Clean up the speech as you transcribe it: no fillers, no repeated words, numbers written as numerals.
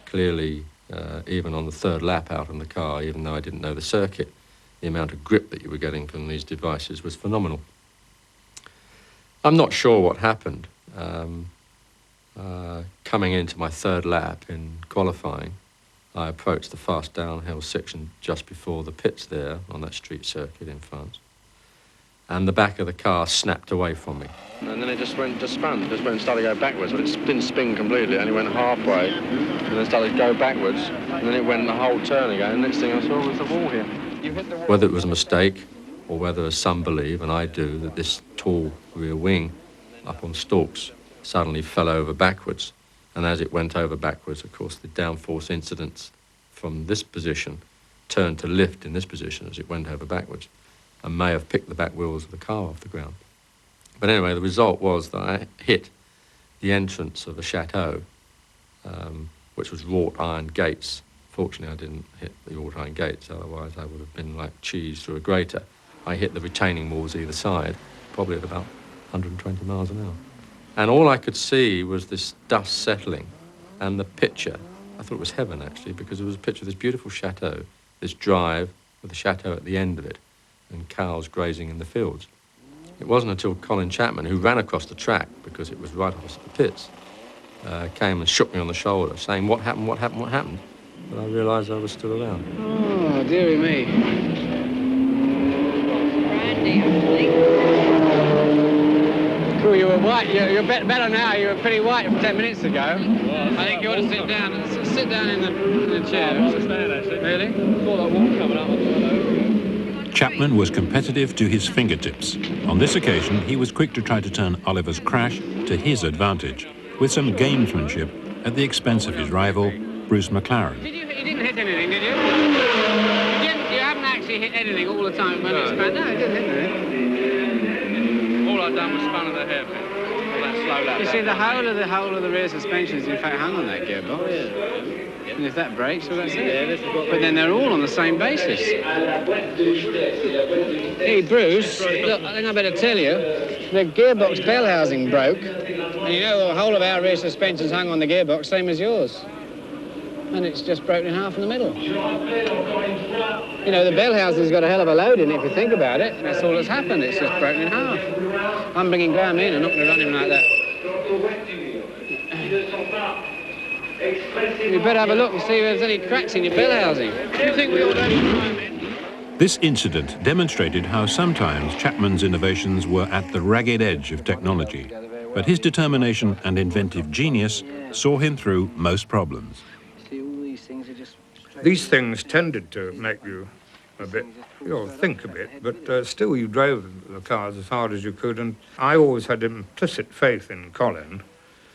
clearly, even on the third lap out in the car, even though I didn't know the circuit, the amount of grip that you were getting from these devices was phenomenal. I'm not sure what happened. Coming into my third lap in qualifying, I approached the fast downhill section just before the pits there on that street circuit in France. And the back of the car snapped away from me. And then it just started to go backwards, but it didn't spin completely, it only went halfway, and then started to go backwards, and then it went the whole turn again, and the next thing I saw was the wall here. Whether it was a mistake, or whether, as some believe, and I do, that this tall rear wing up on stalks suddenly fell over backwards, and as it went over backwards, of course, the downforce incidence from this position turned to lift in this position as it went over backwards, and may have picked the back wheels of the car off the ground. But anyway, the result was that I hit the entrance of a chateau, which was wrought iron gates. Fortunately, I didn't hit the wrought iron gates, otherwise I would have been like cheese through a grater. I hit the retaining walls either side, probably at about 120 miles an hour. And all I could see was this dust settling, and the picture, I thought it was heaven actually, because it was a picture of this beautiful chateau, this drive with a chateau at the end of it, and cows grazing in the fields. It wasn't until Colin Chapman, who ran across the track, because it was right opposite the pits, came and shook me on the shoulder, saying, "What happened, what happened, what happened?" But I realised I was still around. Oh, dearie me. Brandy, I think. Cool, you were white. You're better now. You were pretty white 10 minutes ago. I think you ought to sit down in the chair. Really? Chapman was competitive to his fingertips. On this occasion, he was quick to try to turn Oliver's crash to his advantage, with some gamesmanship at the expense of his rival, Bruce McLaren. You didn't hit anything, did you? You haven't actually hit anything all the time when it's spun. No, you didn't hit anything. All I've done was spun of the hairpin. All that slow lap. You see, the whole of the rear suspension is in fact hung on that gearbox. And if that breaks, well, that's it. But then they're all on the same basis. Hey, Bruce, look, I think I better tell you, the gearbox bell housing broke, and you know the whole of our rear suspension's hung on the gearbox, same as yours. And it's just broken in half in the middle. You know, the bell housing's got a hell of a load in it, if you think about it. That's all that's happened, it's just broken in half. I'm bringing Graham in, I'm not going to run him like that. You better have a look and see if there's any cracks in your bell housing. Do you think we ought to have time in? This incident demonstrated how sometimes Chapman's innovations were at the ragged edge of technology, but his determination and inventive genius saw him through most problems. These things tended to make you a bit, think a bit, but still you drove the cars as hard as you could, and I always had implicit faith in Colin.